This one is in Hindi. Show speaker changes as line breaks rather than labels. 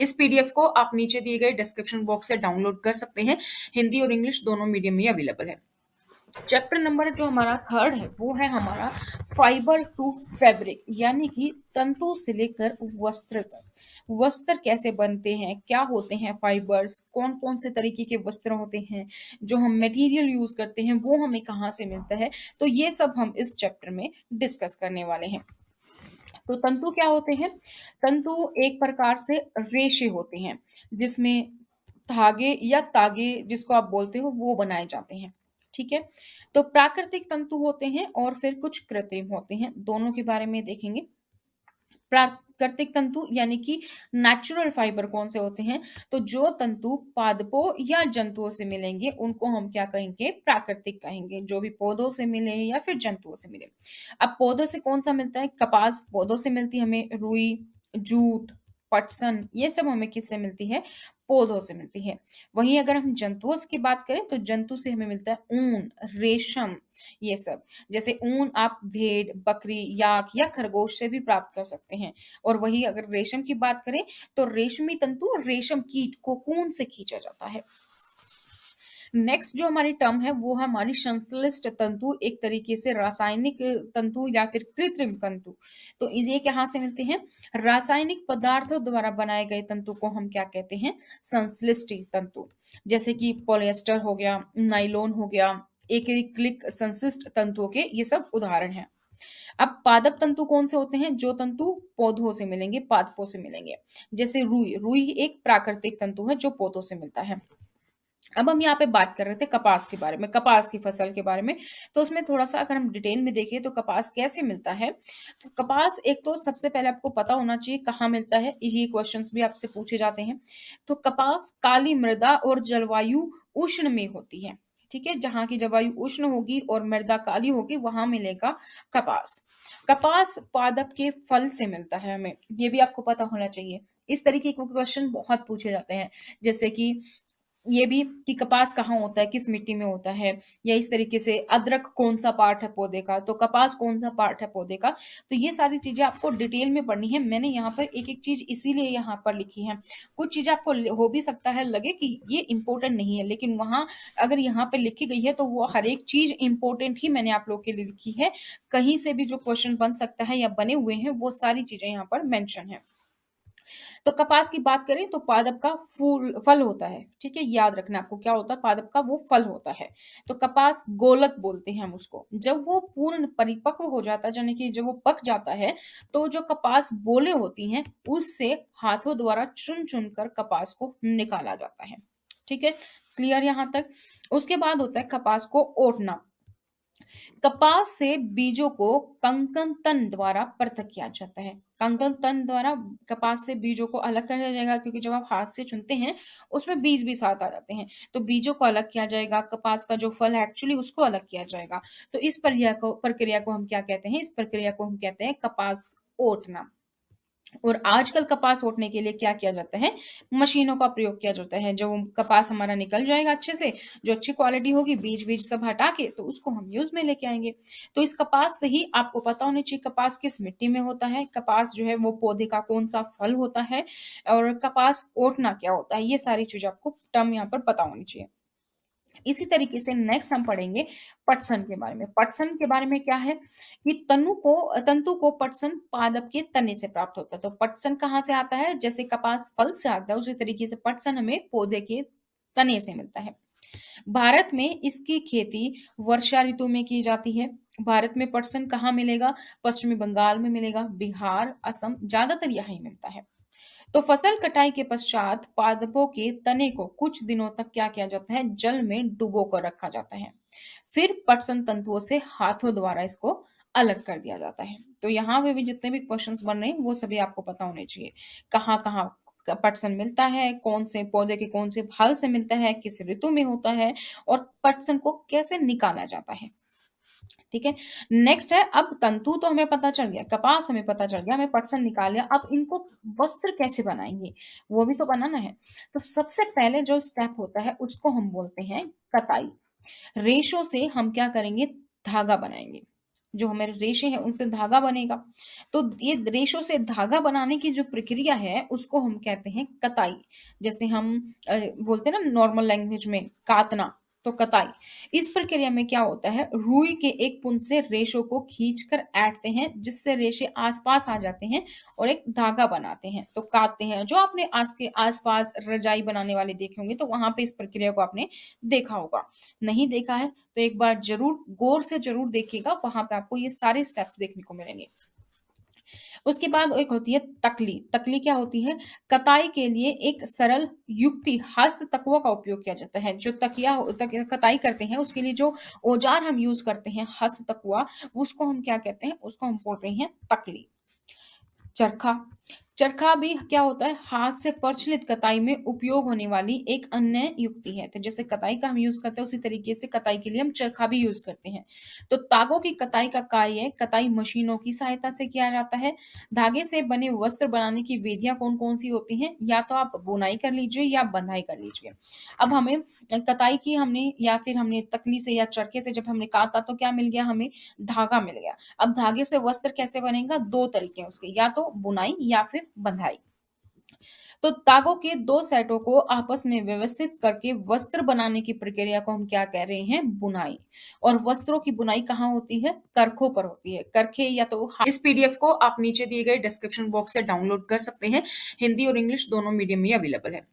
इस पीडीएफ को आप नीचे दिए गए डिस्क्रिप्शन बॉक्स से डाउनलोड कर सकते हैं। हिंदी और इंग्लिश दोनों मीडियम में अवेलेबल है। चैप्टर नंबर जो हमारा थर्ड है वो है हमारा फाइबर टू फैब्रिक, यानी कि तंतु से लेकर वस्त्र तक। वस्त्र कैसे बनते हैं, क्या होते हैं फाइबर्स, कौन कौन से तरीके के वस्त्र होते हैं, जो हम मटेरियल यूज करते हैं वो हमें कहाँ से मिलता है, तो ये सब हम इस चैप्टर में डिस्कस करने वाले हैं। तो तंतु क्या होते हैं? तंतु एक प्रकार से रेशे होते हैं जिसमें धागे या तागे जिसको आप बोलते हो वो बनाए जाते हैं। ठीक है, तो प्राकृतिक तंतु होते हैं और फिर कुछ कृत्रिम होते हैं, दोनों के बारे में देखेंगे। प्राकृतिक तंतु यानी कि नेचुरल फाइबर कौन से होते हैं? तो जो तंतु पादपों या जंतुओं से मिलेंगे उनको हम क्या कहेंगे? प्राकृतिक कहेंगे, जो भी पौधों से मिले या फिर जंतुओं से मिले। अब पौधों से कौन सा मिलता है? कपास पौधों से मिलती है हमें, रुई, जूट, पटसन, ये सब हमें किससे मिलती है? पौधों से मिलती है। वहीं अगर हम जंतुओं की बात करें तो जंतु से हमें मिलता है ऊन, रेशम, ये सब। जैसे ऊन आप भेड़, बकरी, याक या खरगोश से भी प्राप्त कर सकते हैं। और वही अगर रेशम की बात करें तो रेशमी तंतु रेशम कीट कोकून से खींचा जाता है। नेक्स्ट जो हमारी टर्म है वो है हमारी संश्लिष्ट तंतु, एक तरीके से रासायनिक तंतु या फिर कृत्रिम तंतु। तो ये कहाँ से मिलते हैं? रासायनिक पदार्थों द्वारा बनाए गए तंतु को हम क्या कहते हैं? संश्लिष्ट तंतु। जैसे कि पॉलिएस्टर हो गया, नाइलॉन हो गया, एक्रिलिक संश्लिष्ट तंतुओं के ये सब उदाहरण हैं। अब पादप तंतु कौन से होते हैं? जो तंतु पौधों से मिलेंगे, पादपों से मिलेंगे। जैसे रुई, रुई एक प्राकृतिक तंतु है जो पौधों से मिलता है। अब हम यहाँ पे बात कर रहे थे कपास के बारे में, कपास की फसल के बारे में। तो उसमें थोड़ा सा अगर हम डिटेल में देखें तो कपास कैसे मिलता है, तो कपास एक तो सबसे पहले आपको पता होना चाहिए कहाँ मिलता है, ये क्वेश्चंस भी आपसे पूछे जाते हैं। तो कपास काली मृदा और जलवायु उष्ण में होती है। ठीक है, जहां की जलवायु उष्ण होगी और मृदा काली होगी वहां मिलेगा कपास। कपास पादप के फल से मिलता है हमें, ये भी आपको पता होना चाहिए। इस तरीके के क्वेश्चन बहुत पूछे जाते हैं, जैसे कि ये भी कि कपास कहाँ होता है, किस मिट्टी में होता है, या इस तरीके से अदरक कौन सा पार्ट है पौधे का, तो कपास कौन सा पार्ट है पौधे का। तो ये सारी चीजें आपको डिटेल में पढ़नी है। मैंने यहाँ पर एक एक चीज इसीलिए यहाँ पर लिखी है। कुछ चीजें आपको हो भी सकता है लगे कि ये इंपॉर्टेंट नहीं है, लेकिन वहां अगर यहाँ पर लिखी गई है तो वो हर एक चीज इंपॉर्टेंट ही मैंने आप लोग के लिए लिखी है। कहीं से भी जो क्वेश्चन बन सकता है या बने हुए हैं वो सारी चीजें यहाँ पर मेंशन है। तो कपास की बात करें तो पादप का फूल फल होता है। ठीक है, याद रखना आपको क्या होता है, पादप का वो फल होता है। तो कपास गोलक बोलते हैं हम उसको। जब वो पूर्ण परिपक्व हो जाता है, यानी कि जब वो पक जाता है, तो जो कपास बोले होती हैं उससे हाथों द्वारा चुन चुन कर कपास को निकाला जाता है। ठीक है, क्लियर यहां तक? उसके बाद होता है कपास को ओटना। कपास से बीजों को कंकन तन द्वारा पृथक किया जाता है। कंकन तन द्वारा कपास से बीजों को अलग कर दिया जाएगा, क्योंकि जब आप हाथ से चुनते हैं उसमें बीज भी साथ आ जाते हैं। तो बीजों को अलग किया जाएगा, कपास का जो फल है एक्चुअली उसको अलग किया जाएगा। तो इस प्रक्रिया को हम क्या कहते हैं? इस प्रक्रिया को हम कहते हैं कपास ओटना। और आजकल कपास ओटने के लिए क्या किया जाता है? मशीनों का प्रयोग किया जाता है। जब कपास हमारा निकल जाएगा अच्छे से, जो अच्छी क्वालिटी होगी, बीज बीज सब हटा के, तो उसको हम यूज में लेके आएंगे। तो इस कपास से ही आपको पता होना चाहिए कपास किस मिट्टी में होता है, कपास जो है वो पौधे का कौन सा फल होता है, और कपास ओटना क्या होता है। ये सारी चीजें आपको टर्म यहाँ पर पता होनी चाहिए। इसी तरीके से नेक्स्ट हम पढ़ेंगे पटसन के बारे में। पटसन के बारे में क्या है कि तंतु को पटसन पादप के तने से प्राप्त होता है। तो पटसन कहाँ से आता है? जैसे कपास फल से आता है उसी तरीके से पटसन हमें पौधे के तने से मिलता है। भारत में इसकी खेती वर्षा ऋतु में की जाती है। भारत में पटसन कहाँ मिलेगा? पश्चिमी बंगाल में मिलेगा, बिहार, असम, ज्यादातर यहीं मिलता है। तो फसल कटाई के पश्चात पादपों के तने को कुछ दिनों तक क्या किया जाता है? जल में डुबो कर रखा जाता है। फिर पटसन तंतुओं से हाथों द्वारा इसको अलग कर दिया जाता है। तो यहाँ पे भी जितने भी क्वेश्चंस बन रहे हैं वो सभी आपको पता होने चाहिए। कहाँ कहाँ पटसन मिलता है, कौन से पौधे के कौन से भाग से मिलता है, किस ऋतु में होता है, और पटसन को कैसे निकाला जाता है। ठीक है, नेक्स्ट है, अब तंतु तो हमें पता चल गया, कपास हमें पता चल गया, हमें पटसन निकाल लिया। अब इनको वस्त्र कैसे बनाएंगे वो भी तो बनाना है। तो सबसे पहले जो स्टेप होता है उसको हम बोलते हैं कताई। रेशों से हम क्या करेंगे? धागा बनाएंगे। जो हमारे रेशे हैं उनसे धागा बनेगा। तो ये रेशों से धागा बनाने की जो प्रक्रिया है उसको हम कहते हैं कताई। जैसे हम बोलते हैं ना नॉर्मल लैंग्वेज में कातना, तो कताई। इस प्रक्रिया में क्या होता है, रुई के एक पुंज से रेशों को खींचकर ऐंठते हैं जिससे रेशे आसपास आ जाते हैं और एक धागा बनाते हैं, तो काटते हैं। जो आपने आज के आसपास रजाई बनाने वाले देखे होंगे तो वहां पे इस प्रक्रिया को आपने देखा होगा। नहीं देखा है तो एक बार जरूर गौर से जरूर देखिएगा, वहां पे आपको ये सारे स्टेप्स देखने को मिलेंगे। उसके बाद एक होती है तकली। तकली क्या होती है, कताई के लिए एक सरल युक्ति हस्त तकवा का उपयोग किया जाता है। जो कताई करते हैं उसके लिए जो औजार हम यूज करते हैं हस्त तकवा, उसको हम क्या कहते हैं, उसको हम बोल रहे हैं तकली। चरखा। चरखा भी क्या होता है, हाथ से प्रचलित कताई में उपयोग होने वाली एक अन्य युक्ति है। तो जैसे कताई का हम यूज करते हैं उसी तरीके से कताई के लिए हम चरखा भी यूज करते हैं। तो तागों की कताई का कार्य कताई मशीनों की सहायता से किया जाता है। धागे से बने वस्त्र बनाने की विधियां कौन कौन सी होती हैं, या तो आप बुनाई कर लीजिए या बंधाई कर लीजिए। अब हमें कताई की हमने या फिर हमने तकली से या चरखे से जब हमने काता तो क्या मिल गया, हमें धागा मिल गया। अब धागे से वस्त्र कैसे बनेगा, दो तरीके हैं उसके, या तो बुनाई या फिर बंधाई। तो तागों के दो सेटों को आपस में व्यवस्थित करके वस्त्र बनाने की प्रक्रिया को हम क्या कह रहे हैं, बुनाई। और वस्त्रों की बुनाई कहाँ होती है, करखों पर होती है, करखे या तो। इस पीडीएफ को आप नीचे दिए गए डिस्क्रिप्शन बॉक्स से डाउनलोड कर सकते हैं। हिंदी और इंग्लिश दोनों मीडियम में अवेलेबल है।